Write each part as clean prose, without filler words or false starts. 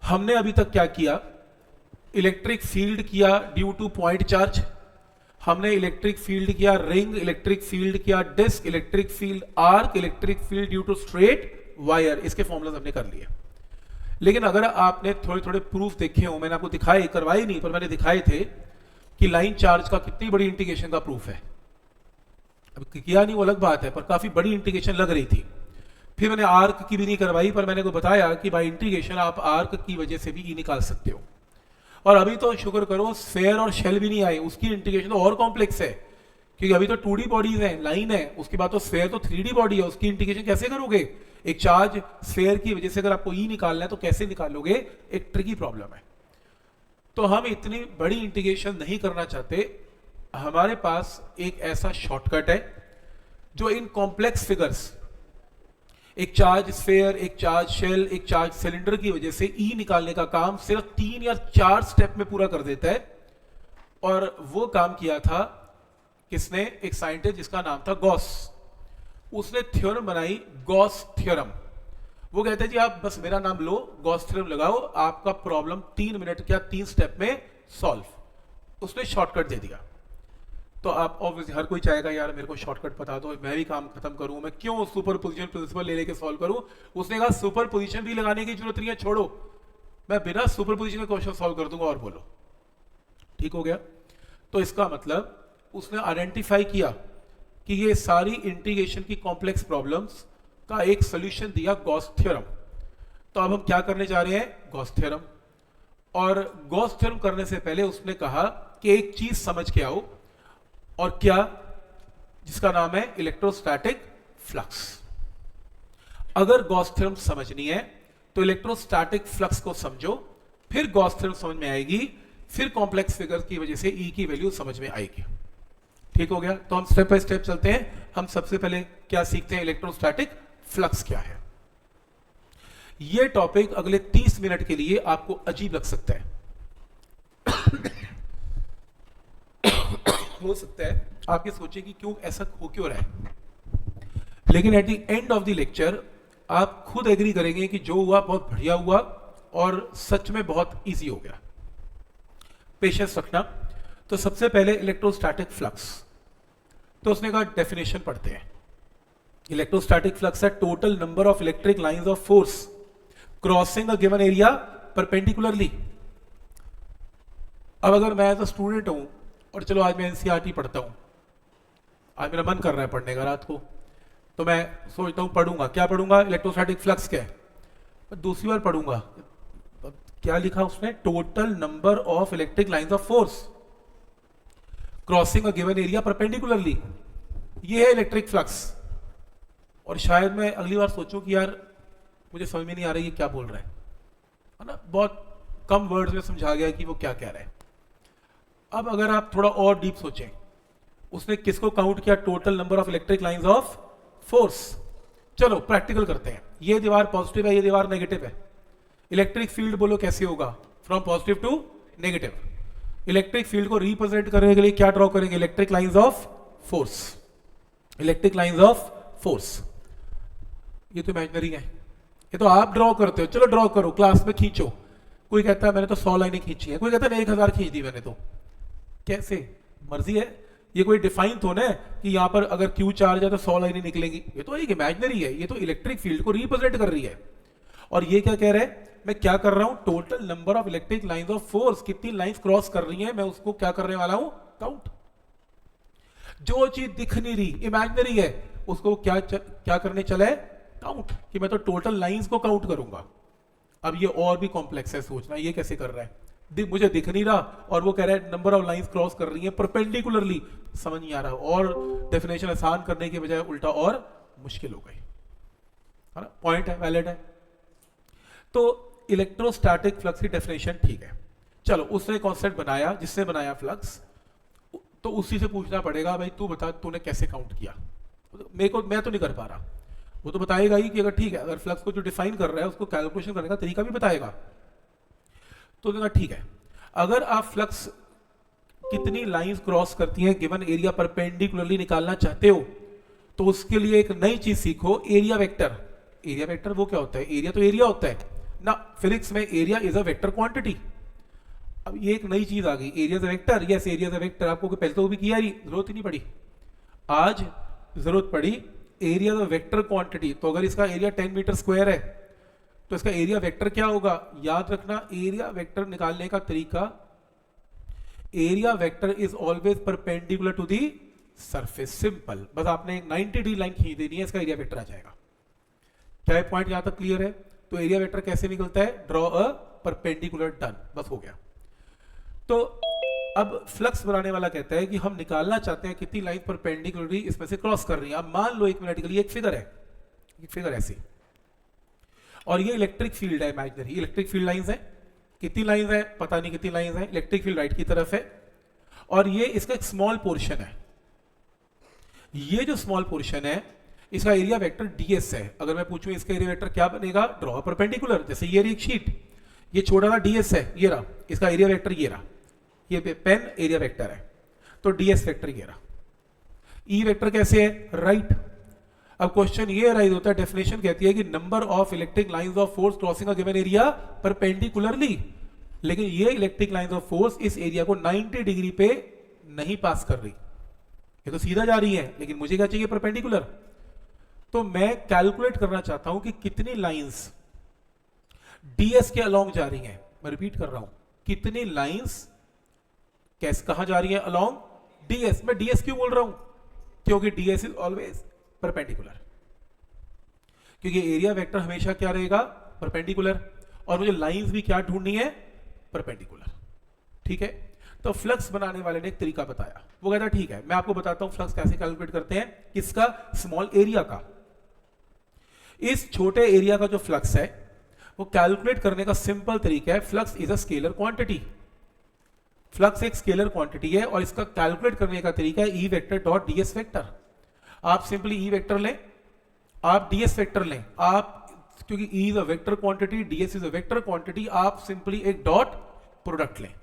हमने अभी तक क्या किया? इलेक्ट्रिक फील्ड किया ड्यू टू पॉइंट चार्ज, हमने इलेक्ट्रिक फील्ड किया रिंग, इलेक्ट्रिक फील्ड किया disc, electric field arc, electric field due to straight wire, इसके फॉर्मूलाज हमने कर लिए। लेकिन अगर आपने थोड़े थोड़े प्रूफ देखे हो, मैंने आपको दिखाए, करवाए नहीं पर मैंने दिखाए थे कि लाइन चार्ज का कितनी बड़ी इंटीग्रेशन का प्रूफ है। अब किया नहीं वो अलग बात है, पर काफी बड़ी इंटीग्रेशन लग रही थी। फिर मैंने आर्क की भी नहीं करवाई, पर मैंने को बताया कि बाय इंटीग्रेशन आप आर्क की वजह से भी ई निकाल सकते हो। और अभी तो शुक्र करो स्फेयर और शेल भी नहीं आए, उसकी इंटीग्रेशन तो और कॉम्प्लेक्स है, क्योंकि अभी तो 2D बॉडीज है, लाइन है, उसके बाद तो स्फेयर तो 3D बॉडी है, उसकी इंटीग्रेशन कैसे करोगे? एक चार्ज स्फेयर की वजह से अगर आपको ई निकालना है तो कैसे निकालोगे? एक ट्रिकी प्रॉब्लम है। तो हम इतनी बड़ी इंटीग्रेशन नहीं करना चाहते, हमारे पास एक ऐसा शॉर्टकट है जो इन कॉम्प्लेक्स फिगर्स, एक चार्ज स्फेयर, एक चार्ज शेल, एक चार्ज सिलेंडर की वजह से ई निकालने का काम सिर्फ 3 या 4 स्टेप में पूरा कर देता है। और वो काम किया था किसने? एक साइंटिस्ट जिसका नाम था गॉस। उसने थ्योरम बनाई, गॉस थ्योरम। वो कहते हैं जी आप बस मेरा नाम लो, गॉस थ्योरम लगाओ, आपका प्रॉब्लम 3 मिनट या 3 स्टेप में सॉल्व। उसने शॉर्टकट दे दिया। तो आप ऑब्वियसली हर कोई चाहेगा यार मेरे को शॉर्टकट बता दो, मैं भी काम खत्म करूं, मैं क्यों सुपर पोजिशन प्रिंसिपल ले लेके सॉल्व करूं? उसने कहा सुपर पोजिशन भी लगाने की जरूरत नहीं है, छोड़ो, मैं बिना सुपर पोजिशन के क्वेश्चन सॉल्व कर दूंगा, और बोलो। ठीक हो गया? तो इसका मतलब उसने आइडेंटिफाई किया कि ये सारी इंटीग्रेशन की कॉम्प्लेक्स प्रॉब्लम्स का एक सोल्यूशन दिया गॉस थ्योरम। तो अब हम क्या करने जा रहे हैं? Gauss theorem. और गॉस थ्योरम करने से पहले उसने कहा कि एक चीज समझ के आओ, और क्या? जिसका नाम है इलेक्ट्रोस्टैटिक फ्लक्स। अगर गॉस थ्योरम समझनी है तो इलेक्ट्रोस्टैटिक फ्लक्स को समझो, फिर गॉस थ्योरम समझ में आएगी, फिर कॉम्प्लेक्स फिगर्स की वजह से ई की वैल्यू समझ में आएगी। ठीक हो गया? तो हम स्टेप बाय स्टेप चलते हैं। हम सबसे पहले क्या सीखते हैं? इलेक्ट्रोस्टैटिक फ्लक्स क्या है। यह टॉपिक अगले 30 मिनट के लिए आपको अजीब लग सकता है। हो सकता है आप ये सोचे कि क्यों ऐसा हो क्यों रहा है, लेकिन at the end of the lecture आप खुद एग्री करेंगे कि जो हुआ बहुत बढ़िया हुआ और सच में बहुत इजी हो गया। पेशेंस रखना। तो सबसे पहले इलेक्ट्रोस्टैटिक फ्लक्स, तो उसने कहा डेफिनेशन पढ़ते हैं। इलेक्ट्रोस्टैटिक फ्लक्स है total number of electric lines of force crossing a given area perpendicularly. अब अगर मैं एज अ स्टूडेंट हूं और चलो आज मैं एनसीईआरटी पढ़ता हूं, आज मेरा मन कर रहा है पढ़ने का रात को, तो मैं सोचता हूं पढ़ूंगा, क्या पढ़ूंगा? इलेक्ट्रोस्टैटिक फ्लक्स क्या है। दूसरी बार पढ़ूंगा, क्या लिखा उसने? Total number of electric lines of force crossing a given area perpendicularly, ये है इलेक्ट्रिक फ्लक्स। और शायद मैं अगली बार सोचूं कि यार मुझे समझ में नहीं आ रहा ये क्या बोल रहा है ना, बहुत कम वर्ड्स में समझा गया कि वो क्या कह रहा है। अब अगर आप थोड़ा और डीप सोचें, उसने किसको काउंट किया? Total number of electric lines of force. चलो प्रैक्टिकल करते हैं। ये दीवार पॉजिटिव है, ये दीवार नेगेटिव है, इलेक्ट्रिक फील्ड बोलो कैसे होगा? From positive to negative. Electric field को रिप्रेजेंट करने के लिए क्या ड्रॉ करेंगे? Electric lines of force. Electric lines of force, ये तो इमेजिनरी है, ये तो आप ड्रॉ करते हो, चलो ड्रॉ करो, क्लास में खींचो। कोई कहता है मैंने तो 100 लाइनें खींची है, कोई कहता है 1000 खींच दी मैंने, तो कैसे? मर्जी है। ये कोई डिफाइन तो ना कि यहां पर अगर क्यू चार्ज है तो 100 लाइनें निकलेंगी, ये तो एक इमेजिनरी है, ये तो इलेक्ट्रिक फील्ड को रिप्रेजेंट कर रही है। और ये क्या कह रहे हैं? मैं क्या कर रहा हूं? Total number of electric lines of force, कितनी लाइंस क्रॉस कर रही हैं, मैं उसको क्या करने वाला हूं? काउंट। जो चीज दिख नहीं रही, इमेजिनरी है, उसको क्या करने चला है? काउंट। कि मैं तो टोटल लाइंस को काउंट करूंगा। अब ये और भी कॉम्प्लेक्स है सोचना, ये कैसे कर रहा है? मुझे दिख नहीं रहा और वो कह रहा है नंबर ऑफ लाइंस क्रॉस कर रही है परपेंडिकुलरली, समझ नहीं आ रहा। और डेफिनेशन आसान करने के बजाय उल्टा और मुश्किल हो गई, है ना? पॉइंट है, वैलिड है। तो इलेक्ट्रोस्टैटिक फ्लक्स की डेफिनेशन ठीक है। चलो उसने कॉन्सेप्ट बनाया, जिसने बनाया फ्लक्स, तो उसी से पूछना पड़ेगा भाई तू बता तूने कैसे काउंट किया। मेरे को, मैं तो नहीं कर पा रहा, वो तो बताएगा ही कि अगर ठीक है, अगर फ्लक्स को जो डिफाइन कर रहा है उसको कैलकुलेशन करने का तरीका भी बताएगा। तो ठीक है, अगर आप फ्लक्स कितनी लाइंस क्रॉस करती हैं गिवन एरिया परपेंडिकुलरली निकालना चाहते हो, तो उसके लिए एक नई चीज सीखो, एरिया वेक्टर। एरिया वेक्टर वो क्या होता है? एरिया तो एरिया होता है, ना फिजिक्स में area is a vector quantity. अब ये एक नई चीज आ गई, area is a vector. Yes, area is a vector, आपको पहले तो भी किया ही, जरूरत ही नहीं पड़ी, आज जरूरत पड़ी। Area is a vector quantity, तो अगर इसका एरिया 10 मीटर स्क्वायर है तो इसका एरिया वेक्टर क्या होगा? याद रखना, एरिया वेक्टर निकालने का तरीका, area vector is always perpendicular to the surface. Simple, बस आपने एक 90 लाइन खींच देनी है, इसका एरिया वेक्टर आ जाएगा। क्या पॉइंट यहां तक क्लियर है? तो एरिया वेक्टर कैसे निकलता है? ड्रॉ अ परपेंडिकुलर, डन, बस हो गया। तो अब फ्लक्स बनाने वाला कहता है कि हम निकालना चाहते हैं कितनी लाइन परपेंडिकुलरली इसमें से क्रॉस कर रही है। अब मान लो एक मिनट के लिए एक फिगर है, एक फिगर ऐसी, और ये इलेक्ट्रिक फील्ड है, इमेजिनरी इलेक्ट्रिक फील्ड लाइंस है। कितनी लाइंस है? पता नहीं कितनी लाइंस है। इलेक्ट्रिक फील्ड राइट की तरफ है और ये इसका एक स्मॉल पोर्शन है। ये जो स्मॉल पोर्शन है इसका एरिया वेक्टर ds है। अगर मैं पूछूं इसका एरिया वेक्टर क्या बनेगा? Draw perpendicular. जैसे ये एक शीट, ये छोटा सा ds है, ये रहा, इसका एरिया वेक्टर ये रहा, ये पेन एरिया वेक्टर है, तो ds वेक्टर ये रहा। E वेक्टर कैसे है? राइट। अब क्वेश्चन ये राइज होता है, डेफिनेशन कहती है कि number of electric lines of force crossing a given area perpendicularly, लेकिन ये इलेक्ट्रिक लाइंस ऑफ फोर्स इस एरिया को 90 डिग्री पे नहीं पास कर रही, ये तो सीधा जा रही है, लेकिन मुझे क्या चाहिए? परपेंडिकुलर। तो मैं कैलकुलेट करना चाहता हूं कि कितनी लाइंस ds के अलोंग जा रही हैं। मैं रिपीट कर रहा हूं, कितनी लाइंस कैसे कहां जा रही हैं? Along ds। मैं ds क्यों बोल रहा हूं? क्योंकि ds इज ऑलवेज परपेंडिकुलर, क्योंकि एरिया वेक्टर हमेशा क्या रहेगा? परपेंडिकुलर, और मुझे लाइंस भी क्या ढूंढनी है? परपेंडिकुलर। ठीक है, तो फ्लक्स बनाने वाले ने एक तरीका बताया, वो कहता ठीक है मैं आपको बताता हूं फ्लक्स कैसे कैलकुलेट करते हैं। किसका? स्मॉल एरिया का। इस छोटे एरिया का जो फ्लक्स है वो कैलकुलेट करने का सिंपल तरीका है, flux is a scalar quantity. Flux एक स्केलर क्वांटिटी है और इसका कैलकुलेट करने का तरीका है E vector dot ds vector. आप सिंपली ई वेक्टर लें, आप ds वेक्टर लें, आप क्योंकि E is a vector quantity, ds is a vector quantity, आप सिंपली एक डॉट प्रोडक्ट लें।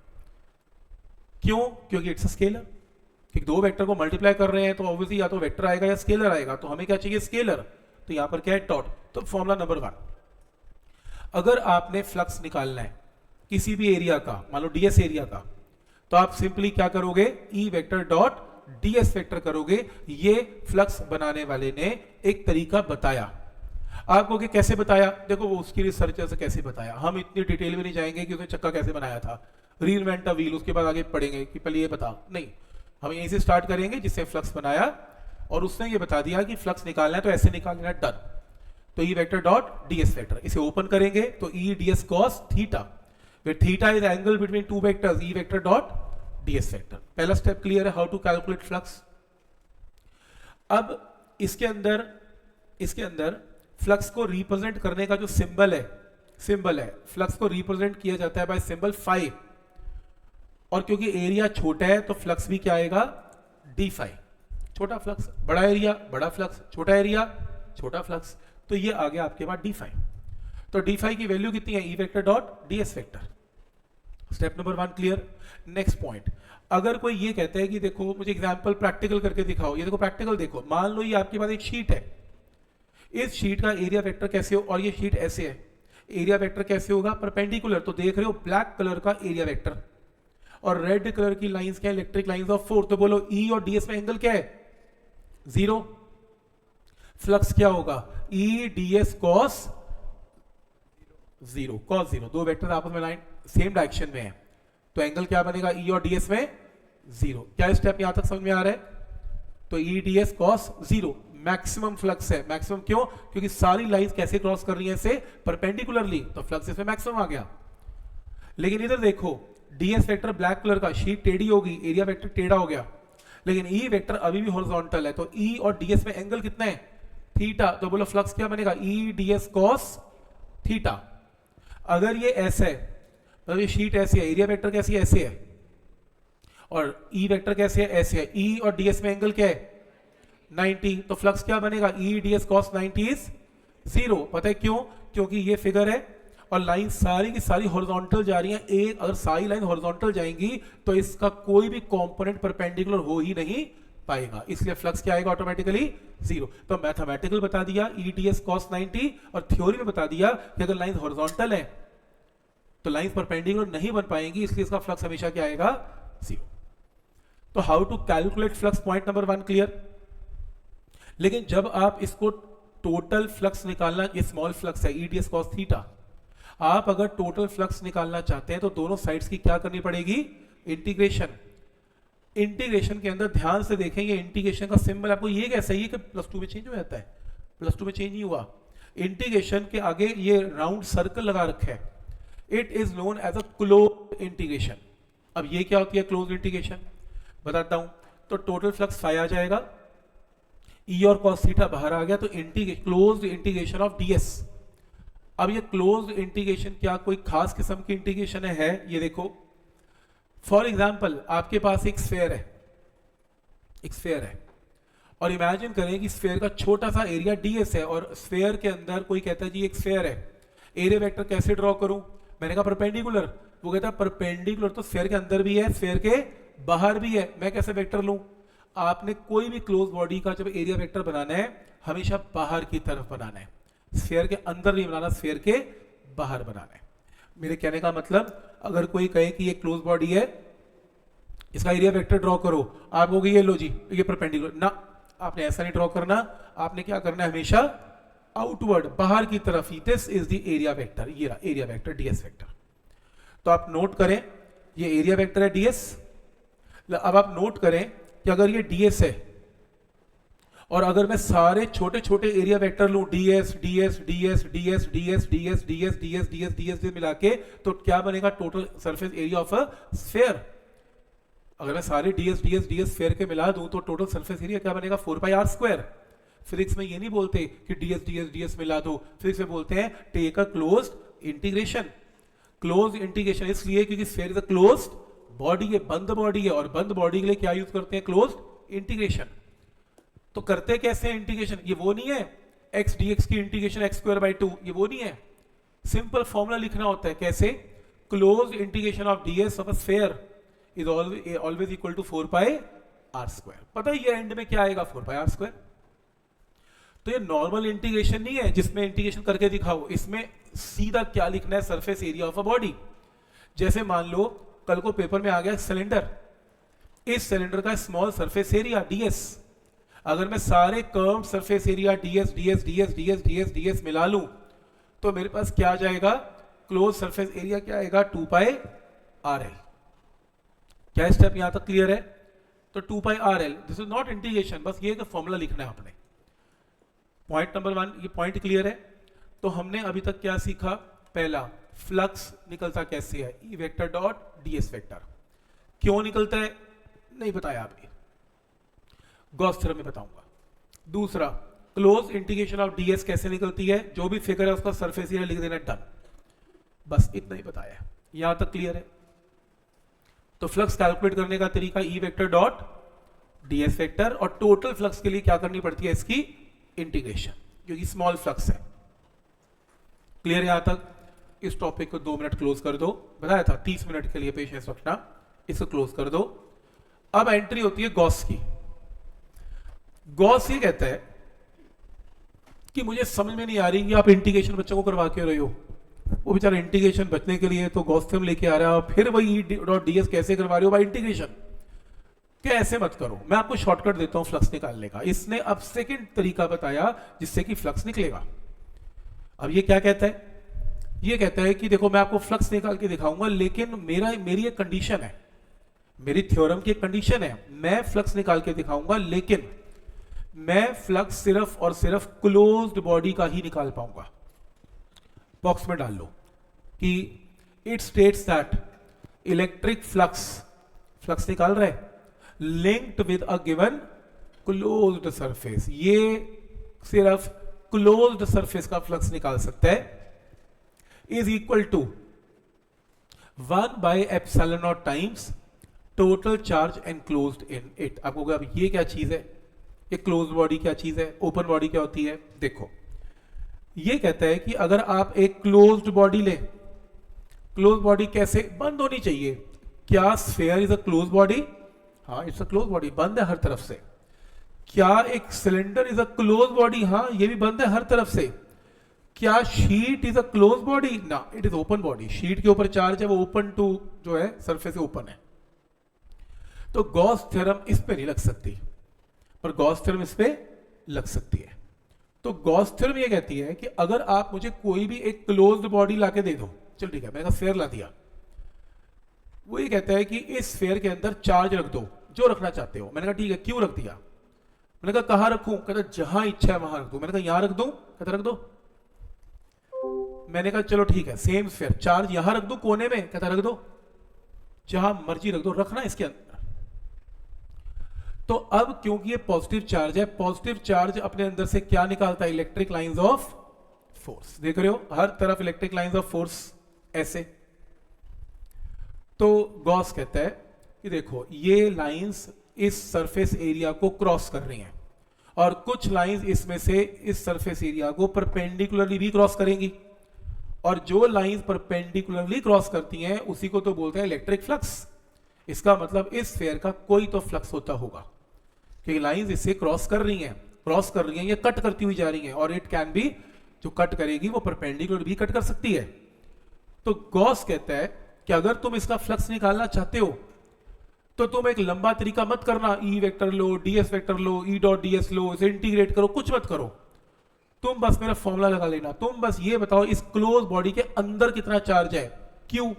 क्यों? क्योंकि इट्स अ स्केलर, क्योंकि दो वेक्टर को मल्टीप्लाई कर रहे हैं तो ऑब्वियसली या तो वेक्टर आएगा या स्केलर आएगा, तो हमें क्या चाहिए? स्केलर। तो यहां पर क्या है? डॉट। तो फॉर्मूला नंबर 1, अगर आपने फ्लक्स निकालना है किसी भी एरिया का, मान लो ds एरिया का, तो आप सिंपली क्या करोगे? ई वेक्टर डॉट ds वेक्टर करोगे। ये फ्लक्स बनाने वाले ने एक तरीका बताया। आपको कि कैसे बताया? देखो वो उसकी रिसर्चर से कैसे बताया, हम इतनी डिटेल में नहीं जाएंगे कि उसने चक्का कैसे बनाया था, रीइन्वेंट अ व्हील, उसके बाद आगे पढ़ेंगे कि पहले ये बता, नहीं, हम यहीं से स्टार्ट करेंगे जिससे फ्लक्स बनाया और उसने ये बता दिया कि फ्लक्स निकालना है तो ऐसे निकालना है, डन। तो ई वेक्टर डॉट ds वेक्टर, इसे ओपन करेंगे तो ई ds cos theta, where theta is angle between two vectors, e vector dot ds vector. पहला स्टेप क्लियर है, हाउ टू कैलकुलेट फ्लक्स। अब इसके अंदर फ्लक्स को रिप्रेजेंट करने का जो सिंबल है, फ्लक्स को रिप्रेजेंट किया जाता है बाय सिंबल फाई, और क्योंकि एरिया छोटा है तो फ्लक्स भी क्या आएगा? D phi. छोटा फ्लक्स बड़ा एरिया, बड़ा फ्लक्स, छोटा एरिया छोटा फ्लक्स, तो ये आ गया आपके पास डी फाई। तो डी फाई की वैल्यू कितनी है? E vector dot ds vector. Step number 1 clear. Next point, अगर कोई ये कहता है कि देखो मुझे एग्जांपल प्रैक्टिकल करके दिखाओ, ये देखो प्रैक्टिकल देखो, मान लो ये आपके पास एक शीट है, इस शीट का एरिया वेक्टर कैसे हो, और ये शीट ऐसे है, एरिया वेक्टर कैसे होगा? परपेंडिकुलर। तो देख रहे हो ब्लैक कलर का एरिया वेक्टर और रेड कलर की लाइंस क्या है? Electric lines of force. तो बोलो E और ds में एंगल क्या है? 0। फ्लक्स क्या होगा? E ds cos 0, दो वेक्टर आपस में लाइन सेम डायरेक्शन में है, तो एंगल क्या बनेगा? E और ds में 0। क्या स्टेप यहां तक समझ में आ रहा है? तो E ds cos 0 maximum flux है। मैक्सिमम क्यों? क्योंकि सारी लाइंस कैसे क्रॉस कर रही हैं? इसे परपेंडिकुलरली, तो फ्लक्स इसमें मैक्सिमम आ गया। लेकिन इधर देखो ds वेक्टर ब्लैक कलर का, शीट टेढ़ी होगी, एरिया वेक्टर टेढ़ा हो गया, लेकिन E वेक्टर अभी भी हॉरिजॉन्टल है, तो E और ds में एंगल कितना है? थीटा। तो बोलो फ्लक्स क्या बनेगा? E ds cos theta. अगर ये ऐसा है, मतलब ये शीट ऐसी है, एरिया वेक्टर कैसी है? ऐसे है, और E वेक्टर कैसे है? ऐसे है, E और ds में एंगल क्या है? 90। तो फ्लक्स क्या बनेगा? E ds cos 90 is 0। पता है क्यों? क्योंकि ये फिगर है और लाइन सारी की सारी हॉरिजॉन्टल जा रही है। एक अगर सारी लाइन हॉरिजॉन्टल जाएंगी तो इसका कोई भी कंपोनेंट परपेंडिकुलर हो ही नहीं पाएगा, इसलिए फ्लक्स क्या आएगा ऑटोमेटिकली 0। तो मैथमेटिकल बता दिया ई डी एस कॉस 90 और थ्योरी में बता दिया कि अगर लाइन हॉरिजॉन्टल है तो लाइन परपेंडिकुलर नहीं बन पाएंगी, इसलिए इसका फ्लक्स हमेशा क्या आएगा 0। तो how to calculate flux, point number 1 clear. लेकिन जब आप इसको टोटल फ्लक्स निकालना, ये स्मॉल फ्लक्स है ईडीएस कॉस थीटा, आप अगर टोटल फ्लक्स निकालना चाहते हैं तो दोनों साइड्स की क्या करनी पड़ेगी, इंटीग्रेशन। इंटीग्रेशन के अंदर ध्यान से देखें, ये इंटीग्रेशन का सिंबल आपको ये कैसा है कि +2 में चेंज हो जाता है, +2 में चेंज नहीं हुआ। इंटीग्रेशन के आगे ये राउंड सर्कल लगा रखा है, it is known as a close integration. अब ये क्या होती है क्लोज इंटीग्रेशन, बताता हूं। तो टोटल फ्लक्स फाई आ जाएगा, ई और कॉस थीटा बाहर आ गया, तो क्लोज्ड इंटीग्रेशन ऑफ डीएस। अब ये क्लोज्ड इंटीग्रेशन क्या कोई खास किस्म की इंटीग्रेशन है, ये देखो। फॉर एग्जांपल आपके पास एक स्फेयर है, एक स्फेयर है, और इमेजिन करें कि स्फेयर का छोटा सा एरिया डीएस है, और स्फेयर के अंदर कोई कहता है जी एक स्फेयर है, एरिया वेक्टर कैसे ड्रॉ करूं, मैंने कहा परपेंडिकुलर। वो कहता है परपेंडिकुलर तो स्फेयर के अंदर भी है, स्फेयर के बाहर भी है, मैं कैसे वेक्टर लूं। आपने कोई भी क्लोज बॉडी का जब एरिया वेक्टर बनाना है हमेशा बाहर की तरफ बनाना है, स्फीयर के अंदर नहीं बनाना, स्फीयर के बाहर बनाना है। मेरे कहने का मतलब, अगर कोई कहे कि ये क्लोज बॉडी है, इसका एरिया वेक्टर ड्रॉ करो, आप कहोगे ये लो जी ये परपेंडिकुलर ना, आपने ऐसा नहीं ड्रॉ करना, आपने क्या करना है हमेशा आउटवर्ड बाहर की तरफ ही। This is the area vector, ये रहा एरिया वेक्टर डीएस वेक्टर। तो आप नोट करें ये एरिया वेक्टर है डीएस। अब आप नोट करें कि अगर ये ds है और अगर मैं सारे छोटे छोटे एरिया वेक्टर लूं ds ds ds ds ds ds ds ds ds ds मिला के, तो क्या बनेगा total surface area of a sphere. अगर मैं सारे ds ds ds स्फीयर के मिला दूं तो टोटल सरफेस एरिया क्या बनेगा 4πr²। फिजिक्स में ये नहीं बोलते कि ds ds ds मिला दो, फिजिक्स में बोलते हैं take a closed integration. Close integration इसलिए क्योंकि sphere is a closed body है, बंद बॉडी है, और बंद बॉडी के लिए क्या यूज करते हैं क्लोज्ड इंटीग्रेशन। तो करते कैसे हैं इंटीग्रेशन, ये वो नहीं है x dx की इंटीग्रेशन x²/2, ये वो नहीं है। सिंपल फॉर्मूला लिखना होता है, कैसे, closed integration of ds of a sphere is always equal to 4πr²। पता है ये एंड में क्या आएगा 4πr²। तो ये नॉर्मल इंटीग्रेशन नहीं है जिसमें इंटीग्रेशन करके दिखाओ, इसमें सीधा क्या लिखना है surface area of a body. जैसे मान लो कल को पेपर में आ गया सिलेंडर, इस सिलेंडर का स्मॉल सरफेस एरिया ds, अगर मैं सारे curve surface area ds ds ds ds ds ds मिला लूं तो मेरे पास क्या आ जाएगा, क्लोज सरफेस एरिया क्या आएगा 2πrl। क्या स्टेप यहां तक क्लियर है। तो 2πrl, this is not integration, बस ये फॉर्मूला लिखना है आपने। पॉइंट नंबर 1 ये पॉइंट क्लियर है। तो हमने अभी तक क्या सीखा, पहला फ्लक्स निकलता कैसे है, E vector dot DS vector. क्यों निकलता है नहीं बताया आपने, गॉस थ्योरम में बताऊंगा। दूसरा क्लोज इंटीग्रेशन ऑफ डीएस कैसे निकलती है, जो भी फिगर है उसका सरफेस एरिया लिख देना, डन। बस इतना ही बताया है, यहां तक क्लियर है। तो फ्लक्स कैलकुलेट करने का तरीका ई वेक्टर डॉट डीएस वेक्टर, और टोटल फ्लक्स के लिए क्या करनी पड़ती है इसकी इंटीग्रेशन, क्योंकि स्मॉल फ्लक्स है। क्लियर यहां तक। इस टॉपिक को 2 मिनट क्लोज कर दो, बताया था 30 मिनट के लिए पेशेंस रखना, इसको क्लोज कर दो। अब एंट्री होती है गॉस की। गॉस ये कहता है कि मुझे समझ में नहीं आ रही कि आप इंटीग्रेशन बच्चों को करवा के रहे हो, वो बेचारा इंटीग्रेशन बचने के लिए तो गॉस थ्योरम लेके आ रहा है, फिर वही ई डॉट डीएस कैसे करवा रहे हो भाई इंटीग्रेशन। क्या ऐसे मत करो, मैं आपको शॉर्टकट देता हूं फ्लक्स निकालने का। इसने अब सेकंड तरीका बताया जिससे कि फ्लक्स निकलेगा। अब ये क्या कहता है, ये कहता है कि देखो मैं आपको फ्लक्स निकाल के दिखाऊंगा, लेकिन मेरी एक कंडीशन है, मेरी थ्योरम की एक कंडीशन है, मैं फ्लक्स निकाल के दिखाऊंगा लेकिन मैं फ्लक्स सिर्फ और सिर्फ क्लोज्ड बॉडी का ही निकाल पाऊंगा। बॉक्स में डाल लो कि it states that electric flux निकाल रहा है linked with a given closed surface, ये सिर्फ क्लोज्ड सरफेस का फ्लक्स निकाल सकता है, is equal to 1/ε0 times total charge enclosed in it. आपको अब ये क्या चीज है, ये क्लोज बॉडी क्या चीज है, ओपन बॉडी क्या होती है। देखो ये कहता है कि अगर आप एक क्लोज्ड बॉडी ले, क्लोज बॉडी कैसे बंद होनी चाहिए, क्या sphere is a close body, हाँ इट्स अ क्लोज बॉडी, बंद है हर तरफ से। क्या एक cylinder is a close body? हाँ, ये भी बंद है हर तरफ से। क्या sheet is a close body? ना, it is open body. Sheet के ऊपर चार्ज है, वो ओपन टू जो है सरफेस ओपन है। तो गॉस थ्योरम इस पे नहीं लग सकती, पर गॉस थ्योरम इस पे लग सकती है। तो गॉस थ्योरम ये कहती है कि अगर आप मुझे कोई भी एक क्लोज्ड बॉडी लाके दे दो, चल ठीक है, मैंने स्फीयर ला दिया, वो ये कहता है कि इस स्फीयर के अंदर चार्ज रख दो जो रखना चाहते हो। मैंने कहा ठीक है, क्यों रख दिया? मैंने कहा कहां रखूं? कहता जहां इच्छा है वहां रख दो। मैंने कहा यहां रख दूं? कहता रख दो। मैंने कहा चलो ठीक है, सेम स्फीयर, चार्ज यहां रख दो कोने में? कहता रख दो। जहां मर्जी रख दो, रखना इसके अंदर। तो अब क्योंकि ये पॉजिटिव चार्ज है, पॉजिटिव चार्ज अपने अंदर से क्या निकालता है? Electric lines of force. देख रहे हो हर तरफ इलेक्ट्रिक लाइंस ऑफ फोर्स ऐसे। तो गॉस कहता है कि देखो ये लाइंस इस सरफेस एरिया को क्रॉस कर रही हैं, और कुछ लाइंस इसमें से इस सरफेस एरिया को परपेंडिकुलरली भी क्रॉस करेंगी, और जो लाइंस परपेंडिकुलरली क्रॉस करती हैं उसी को तो बोलते हैं इलेक्ट्रिक फ्लक्स। इसका मतलब इस स्फीयर का कोई तो फ्लक्स होता होगा, क्योंकि लाइंस इससे क्रॉस कर रही हैं, ये कट करती हुई जा रही हैं, और इट कैन बी, जो कट करेगी वो परपेंडिकुलर भी कट कर सकती है। तो गॉस कहता है कि अगर तुम इसका फ्लक्स निकालना चाहते हो तो तुम एक लंबा तरीका मत करना, ई वेक्टर लो, डीएस वेक्टर लो, ई डॉट डीएस लो, इसे इंटीग्रेट करो, कुछ मत करो। तुम बस मेरा फॉर्मूला लगा लेना। तुम बस ये बताओ इस क्लोज बॉडी के अंदर कितना चार्ज है? Q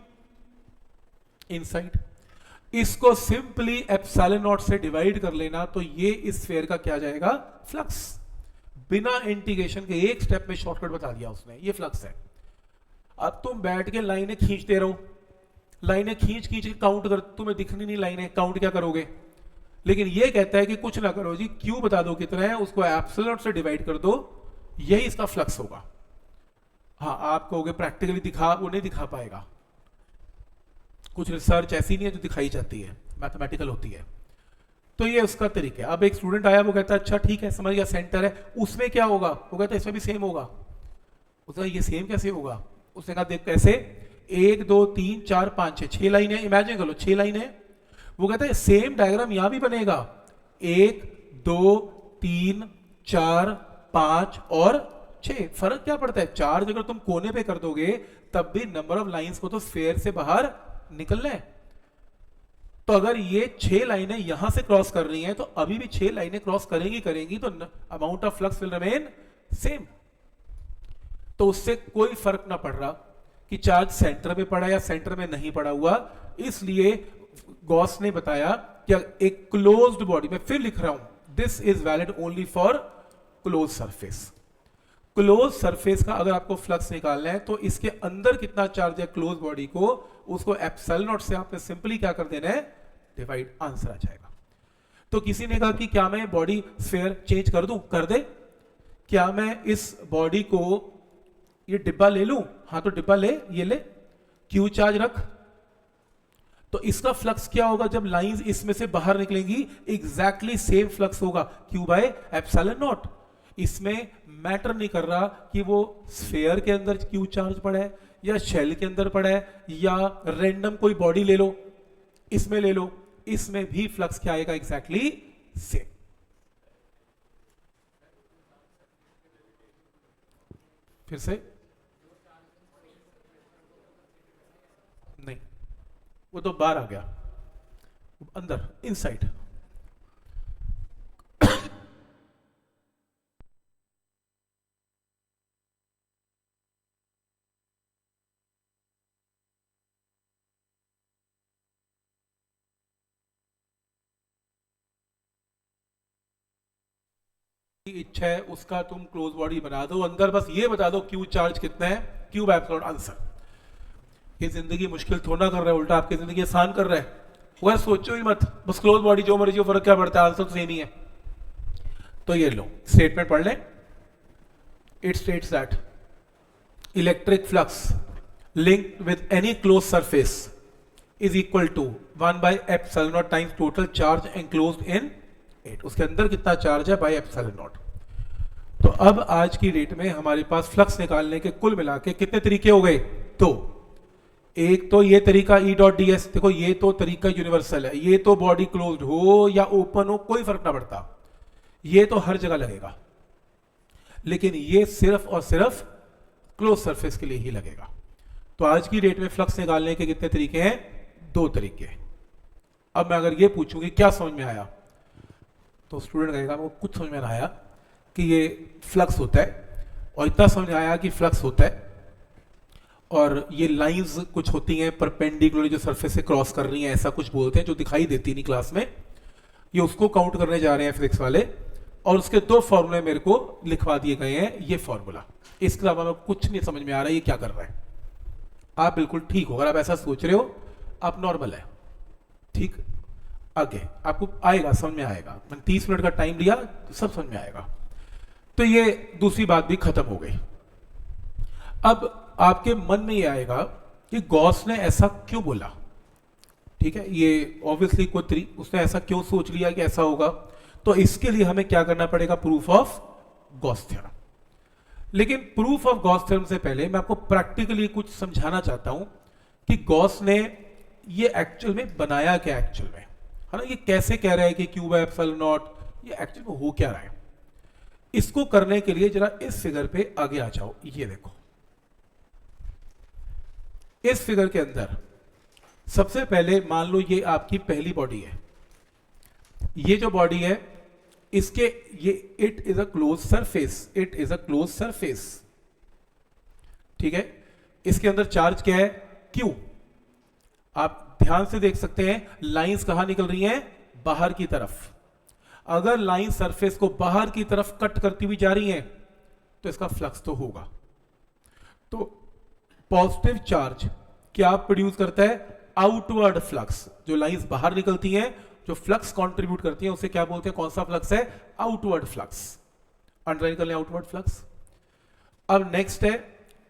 inside. इसको सिंपली एप्सिलॉन नॉट से डिवाइड कर लेना, तो ये इस स्फीयर का क्या जाएगा? फ्लक्स। बिना इंटीग्रेशन के एक स्टेप में शॉर्टकट बता दिया उसने, ये फ्लक्स है। अब तुम बैठ के लाइनें खींचते रहो, लाइनें खींच खींच के काउंट कर, तुम्हें दिखनी नहीं लाइनें, काउंट क्या करोगे? लेकिन ये कहता है कि कुछ ना करो जी, क्यू बता दो कितना है, उसको एप्सिलॉन नॉट से डिवाइड कर दो, यही इसका फ्लक्स होगा। हाँ, आप कहोगे प्रैक्टिकली दिखा, वो नहीं दिखा पाएगा। कुछ रिसर्च ऐसी नहीं है जो दिखाई जाती है, मैथमेटिकल होती है। तो ये उसका तरीका है। अब एक स्टूडेंट आया, वो कहता है अच्छा ठीक है, समझ गया, सेंटर है, उसमें क्या होगा? वो कहता है इसमें भी सेम होगा। उसने ये सेम कैसे होगा? उसने कहा देख कैसे, 1 2 3 4 5 6, 6 लाइन है, इमेजिन कर लो 6 लाइन है। वो कहता है सेम डायग्राम यहां भी बनेगा, 1 2 3 4 5 और 6। फर्क क्या पड़ता है? चार्ज अगर तुम कोने पे कर दोगे तब भी नंबर ऑफ लाइंस को तो स्फीयर से बाहर निकलना है। तो अगर ये 6 लाइनें यहां से क्रॉस कर रही हैं तो अभी भी 6 लाइनें क्रॉस करेंगी, तो amount of flux will remain same. तो उससे कोई फर्क ना पड़ रहा कि चार्ज सेंटर में पड़ा या सेंटर में नहीं पड़ा हुआ। इसलिए गॉस ने बताया कि एक क्लोज्ड बॉडी में, फिर लिख रहा हूं, this is valid only for close surface. Close surface का अगर आपको फ्लक्स निकालना है तो इसके अंदर कितना चार्ज है क्लोज बॉडी को, उसको एप्सिलॉन नॉट से आपने सिंपली क्या कर देना है? डिवाइड, आंसर आ जाएगा। तो किसी ने कहा कि क्या मैं बॉडी स्फीयर चेंज कर दूं? कर दे। क्या मैं इस बॉडी को, ये डिब्बा ले लूं? हाँ, तो डिब्बा ले, ये ले, क्यू चार्ज रख। तो इसका फ्लक्स क्या होगा जब लाइंस इसमें से बाहर निकलेंगी? एग्जैक्टली सेम फ्लक्स होगा, क्यू बाय एप्सिलॉन नॉट। इसमें मैटर नहीं कर रहा कि वो स्फीयर के अंदर क्यू चार्ज पड़ा है या शेल के अंदर पड़ा है, या रैंडम कोई बॉडी ले लो, इसमें ले लो, इसमें भी फ्लक्स क्या आएगा? Exactly same. फिर से नहीं, वो तो बाहर आ गया, अंदर इनसाइड। इच्छा है उसका तुम क्लोज बॉडी बना दो, अंदर बस ये बता दो क्यू चार्ज कितना है, क्यू बाय एप्सिलॉन, आंसर। ये जिंदगी मुश्किल थोड़ा कर रहा है, उल्टा आपकी जिंदगी आसान कर रहा है। वह सोचो ही मत, बस क्लोज बॉडी जो मर्जी हो, फर्क क्या पड़ता है, आंसर तो सेम ही है। तो ये लो स्टेटमेंट पढ़ लें। It states that electric flux linked with any closed surface is equal to 1 by epsilon naught times total charge enclosed in it। उसके अंदर कितना चार्ज है बाय एप्सिलॉन नॉट। तो अब आज की डेट में हमारे पास फ्लक्स निकालने के कुल मिला के कितने तरीके हो गए? दो। एक तो ये तरीका ई डॉट डी एस, देखो ये तो तरीका यूनिवर्सल है, ये तो बॉडी क्लोज्ड हो या ओपन हो कोई फर्क ना पड़ता, ये तो हर जगह लगेगा, लेकिन ये सिर्फ और सिर्फ क्लोज सरफेस के लिए ही लगेगा। तो आज की डेट में फ्लक्स निकालने के कितने तरीके हैं? 2 तरीके। अब मैं अगर ये पूछूं कि क्या समझ में आया, तो स्टूडेंट कहेगा वो कुछ समझ में ना आया कि ये फ्लक्स होता है, और इतना समझ में आया कि फ्लक्स होता है और ये लाइंस कुछ होती हैं परपेंडिकुलर जो सरफेस से क्रॉस कर रही हैं, ऐसा कुछ बोलते हैं जो दिखाई देती नहीं क्लास में। ये उसको काउंट करने जा रहे हैं फिजिक्स वाले, और उसके 2 फॉर्मूले मेरे को लिखवा दिए गए हैं। ये फॉर्मूला, इसके अलावा मैं कुछ नहीं समझ में आ रहा ये क्या कर रहा है। आप बिल्कुल ठीक हो, अगर आप ऐसा सोच रहे हो आप नॉर्मल है, ठीक। आगे आपको आएगा, समझ में आएगा। मैंने 30 मिनट का टाइम लिया तो सब समझ में आएगा। तो ये दूसरी बात भी खत्म हो गई। अब आपके मन में ये आएगा कि गॉस ने ऐसा क्यों बोला, ठीक है, ये ऑब्वियसली कोई उसने ऐसा क्यों सोच लिया कि ऐसा होगा। तो इसके लिए हमें क्या करना पड़ेगा? Proof of Gauss theorem. लेकिन प्रूफ ऑफ गॉस थ्योरम से पहले मैं आपको प्रैक्टिकली कुछ समझाना चाहता हूं कि गॉस ने ये एक्चुअल में बनाया क्या, एक्चुअल में, है ना। ये कैसे कह रहा है कि क्यू बाय एप्सिलॉन नॉट, ये एक्चुअल में हो क्या रहा है। इसको करने के लिए जरा इस फिगर पे आगे आ जाओ। ये देखो, इस फिगर के अंदर सबसे पहले मान लो ये आपकी पहली बॉडी है। ये जो बॉडी है इसके ये it is a close surface, it is a close surface, ठीक है। इसके अंदर चार्ज क्या है? क्यू। आप ध्यान से देख सकते हैं लाइंस कहां निकल रही हैं? बाहर की तरफ। अगर लाइन सरफेस को बाहर की तरफ कट करती हुई जा रही हैं तो इसका फ्लक्स तो होगा। तो पॉजिटिव चार्ज क्या प्रोड्यूस करता है? Outward flux. जो लाइंस बाहर निकलती हैं, जो फ्लक्स कंट्रीब्यूट करती हैं, उसे क्या बोलते हैं? कौन सा फ्लक्स है? Outward flux. अंडरलाइन कर लें, आउटवर्ड फ्लक्स। अब नेक्स्ट है,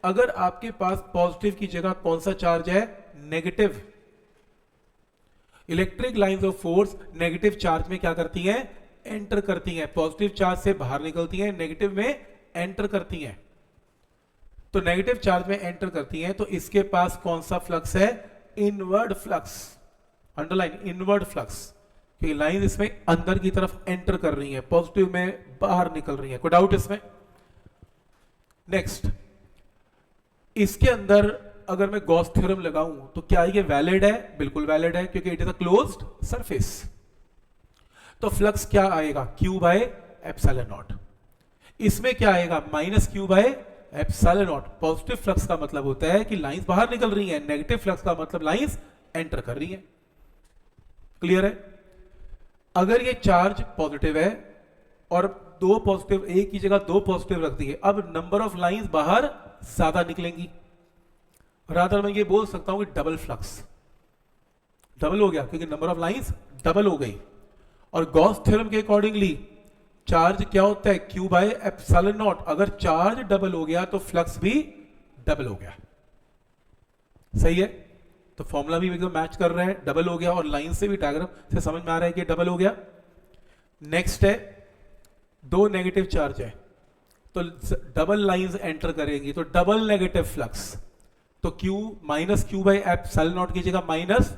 अगर आपके पास पॉजिटिव की जगह कौन सा चार्ज है? Negative. Electric lines of force negative charge में क्या करती हैं? एंटर करती हैं। पॉजिटिव चार्ज से बाहर निकलती हैं, नेगेटिव में एंटर करती हैं। तो नेगेटिव चार्ज में एंटर करती हैं, तो इसके पास कौन सा फ्लक्स है? Inward flux. Underline, inward flux, क्योंकि लाइन इसमें अंदर की तरफ एंटर कर रही है, पॉजिटिव में बाहर निकल रही है। कोई डाउट इसमें? नेक्स्ट, इसके अंदर अगर मैं गॉस थ्योरम लगाऊं तो क्या ये वैलिड है? बिल्कुल वैलिड है, क्योंकि it is a closed surface. तो फ्लक्स क्या आएगा? Q by epsilon not. इसमें क्या आएगा? Minus Q by epsilon not. Positive flux का मतलब होता है कि लाइंस बाहर निकल रही हैं, नेगेटिव फ्लक्स का मतलब लाइंस एंटर कर रही हैं। क्लियर है? अगर ये चार्ज पॉजिटिव है और 2 पॉजिटिव, एक की जगह 2 पॉजिटिव रख दिए, अब नंबर ऑफ लाइंस बाहर ज्यादा निकलेंगी। रादर मैं ये बोल सकता हूं कि डबल फ्लक्स, डबल हो गया, क्योंकि नंबर ऑफ लाइंस डबल हो गई। और गॉस थ्योरम के अकॉर्डिंगली चार्ज क्या होता है? Q by epsilon not. अगर चार्ज डबल हो गया तो फ्लक्स भी डबल हो गया। सही है? तो फॉर्मूला भी एकदम मैच कर रहा है, डबल हो गया, और लाइन से भी, डायग्राम से समझ में आ रहा है कि डबल हो गया। नेक्स्ट है, 2 नेगेटिव चार्ज है तो डबल लाइंस एंटर करेंगी, तो डबल नेगेटिव फ्लक्स। तो Q minus Q by epsilon not की जगह minus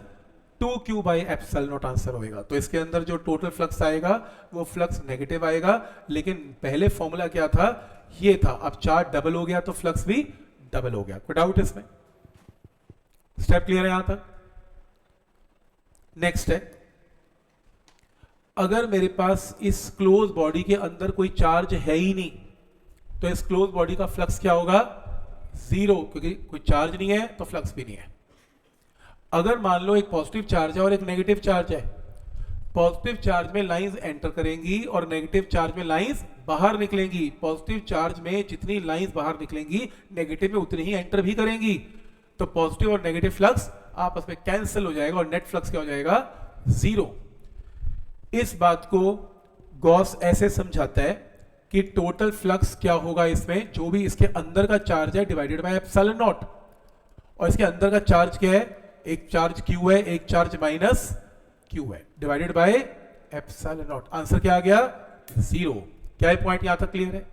2Q by epsilon not answer होएगा। तो इसके अंदर जो टोटल फ्लक्स आएगा वो फ्लक्स नेगेटिव आएगा। लेकिन पहले फॉर्मूला क्या था? ये था। अब चार्ज डबल हो गया तो फ्लक्स भी डबल हो गया। कोई डाउट इसमें? स्टेप क्लियर है यहां तक? नेक्स्ट है, अगर मेरे पास इस क्लोज बॉडी के अंदर कोई चार्ज है ही नहीं, तो इस क्लोज बॉडी का फ्लक्स क्या होगा? 0, क्योंकि कोई चार्ज नहीं है तो फ्लक्स भी नहीं है। अगर मान लो एक पॉजिटिव चार्ज है और एक नेगेटिव चार्ज है, पॉजिटिव चार्ज में लाइंस एंटर करेंगी और नेगेटिव चार्ज में लाइंस बाहर निकलेंगी। पॉजिटिव चार्ज में जितनी लाइंस बाहर निकलेंगी, नेगेटिव में उतनी ही एंटर भी करेंगी। तो पॉजिटिव और नेगेटिव फ्लक्स आपस में कैंसिल हो जाएगा और नेट फ्लक्स क्या हो जाएगा? 0। इस बात को गॉस ऐसे समझाता है कि टोटल फ्लक्स क्या होगा इसमें, जो भी इसके अंदर का चार्ज है डिवाइडेड बाय एप्सिलॉन नॉट। और इसके अंदर का चार्ज क्या है? एक चार्ज Q है, एक चार्ज माइनस Q है, divided by epsilon not. Answer क्या आ गया? 0। क्या है पॉइंट यहां तक क्लियर है?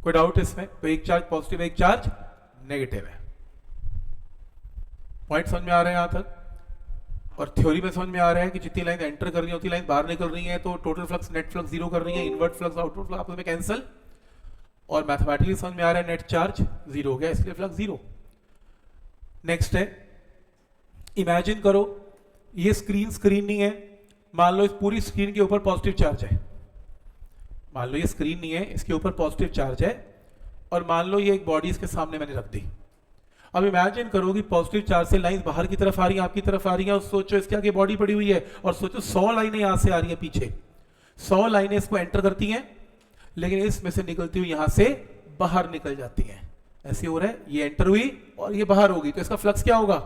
कोई डाउट इसमें? तो एक चार्ज पॉजिटिव, एक चार्ज नेगेटिव है। पॉइंट समझ में आ रहे हैं यहां तक? और थ्योरी में समझ में आ रहा है कि जितनी लाइन एंटर कर रही है उतनी लाइन बाहर निकल रही है, तो total flux net flux zero कर रही है, इनवर्ट फ्लक्स आउटवर्ड फ्लक्स आपस में कैंसिल, और मैथमेटिकली समझ में आ रहा है नेट चार्ज जीरो हो गया, इसलिए फ्लक्स जीरो। नेक्स्ट है, इमेजिन करो ये स्क्रीन नहीं है, मान लो इस पूरी स्क्रीन के ऊपर पॉजिटिव चार्ज है, मान लो ये स्क्रीन नहीं है, इसके ऊपर पॉजिटिव चार्ज है, और मान लो ये एक बॉडी इसके सामने मैंने रख दी। अब इमेजिन करो कि पॉजिटिव चार्ज से लाइंस बाहर की तरफ आ रही हैं, आपकी तरफ आ रही हैं, और सोचो इसके आगे बॉडी पड़ी हुई है, और सोचो 100 लाइनें यहां से आ रही हैं पीछे, 100 लाइनें इसको एंटर करती हैं, लेकिन इसमें से निकलती हुई यहां से बाहर निकल जाती हैं। ऐसे हो रहा है, ये एंटर हुई और ये बाहर होगी, तो इसका फ्लक्स क्या होगा?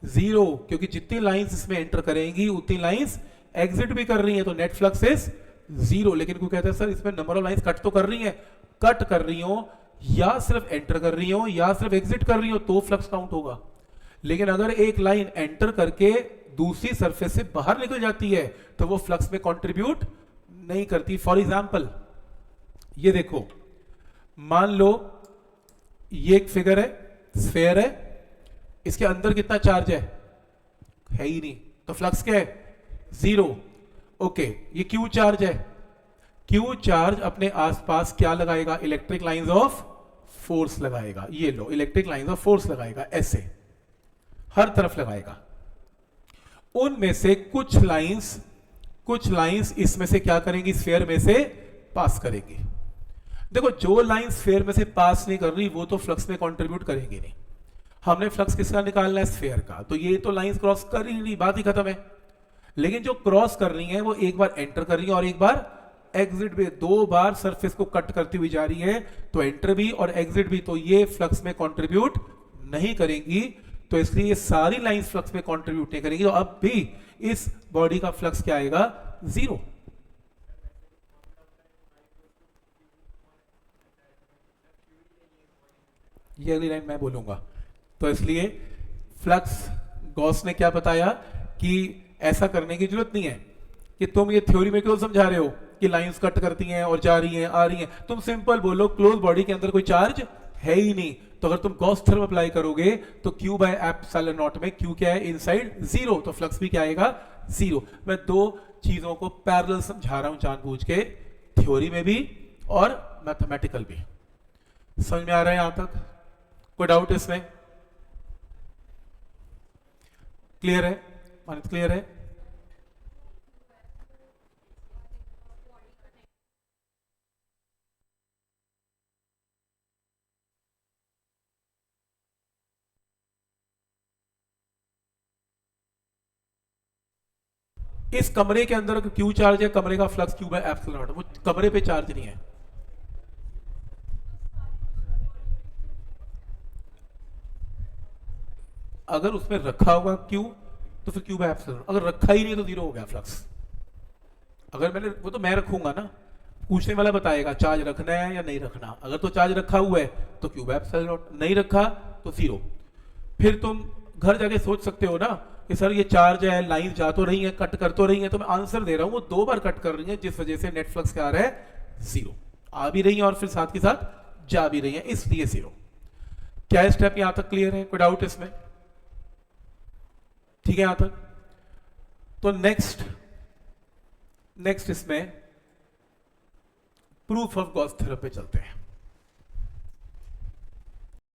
जीरो, क्योंकि जितनी लाइंस इसमें एंटर करेंगी उतनी लाइंस एग्जिट भी कर रही है, तो नेट फ्लक्स इज जीरो। लेकिन कोई कहता है सर इसमें नंबर ऑफ लाइंस कट तो कर रही है, कट कर रही हो या सिर्फ एंटर कर रही हो या सिर्फ एग्जिट कर रही हो तो फ्लक्स काउंट होगा। लेकिन अगर एक लाइन एंटर करके दूसरी सरफेस से बाहर निकल जाती है तो वो फ्लक्स में कंट्रीब्यूट नहीं करती। फॉर एग्जांपल ये देखो, मान लो ये एक फिगर है, स्फेयर है, इसके अंदर कितना चार्ज है ही नहीं, तो फ्लक्स क्या है? जीरो। ओके, ये क्यू चार्ज है, क्यू चार्ज अपने आसपास क्या लगाएगा? इलेक्ट्रिक लाइंस ऑफ फोर्स लगाएगा। ये लो, इलेक्ट्रिक लाइंस ऑफ फोर्स लगाएगा, ऐसे हर तरफ लगाएगा। उनमें से कुछ लाइंस इसमें से क्या करेंगी? स्फेयर में से पास करेंगी। देखो, जो लाइन स्फेयर में से पास नहीं कर रही वो तो फ्लक्स में कंट्रीब्यूट करेंगी नहीं। हमने फ्लक्स किसका निकालना है? स्फेयर का। तो ये तो लाइंस क्रॉस कर ही नहीं, बात ही खत्म है। लेकिन जो क्रॉस कर रही है वो एक बार एंटर कर रही है और एक बार एग्जिट भी, दो बार सरफेस को कट करती हुई जा रही है, तो एंटर भी और एग्जिट भी, तो ये फ्लक्स में कंट्रीब्यूट नहीं करेंगी। तो इसलिए ये सारी लाइंस फ्लक्स में कंट्रीब्यूट नहीं करेंगी। तो अब भी इस बॉडी का फ्लक्स क्या आएगा? जीरो। ये अगली लाइन मैं बोलूंगा। तो इसलिए फ्लक्स, गॉस ने क्या बताया कि ऐसा करने की जरूरत नहीं है कि तुम ये थ्योरी में क्यों समझा रहे हो कि लाइंस कट करती हैं और जा रही हैं आ रही हैं। तुम सिंपल बोलो क्लोज बॉडी के अंदर कोई चार्ज है ही नहीं। तो अगर तुम गॉस थ्योरम अप्लाई करोगे तो Q बाय एप्सिलॉन नॉट में Q क्या है? इनसाइड जीरो, तो फ्लक्स भी क्या आएगा? जीरो। मैं दो चीजों को पैरेलल समझा रहा हूं जानबूझ के, थ्योरी में भी और मैथमेटिकल भी। समझ में आ रहा है यहां तक? कोई डाउट इसमें? क्लियर है? मानित क्लियर है? इस कमरे के अंदर क्यू चार्ज है, कमरे का flux Q by epsilon not, वो कमरे पे चार्ज नहीं है। अगर उसमें रखा होगा क्यू तो फिर क्यू बाय एप्सिलॉन, अगर रखा ही नहीं तो जीरो हो गया फ्लक्स। अगर मैंने, वो तो मैं रखूंगा ना, पूछने वाला बताएगा चार्ज रखना है या नहीं रखना। अगर तो चार्ज रखा हुआ है तो क्यू बाय एप्सिलॉन नॉट, नहीं रखा तो जीरो। फिर तुम घर जाके सोच सकते हो ना कि सर ये चार्ज है, लाइन जा तो रही है, कट कर तो रही है, तो मैं आंसर दे रहा हूं वो दो बार कट कर रही है, जिस वजह से नेट फ्लक्स क्या आ रहा है? जीरो। आ भी रही है और फिर साथ के साथ जा भी रही है, इसलिए जीरो। क्या स्टेप यहां तक क्लियर है? कोई डाउट इसमें? ठीक है यहां तक? तो नेक्स्ट इसमें प्रूफ ऑफ गॉस थ्योरम पे चलते हैं।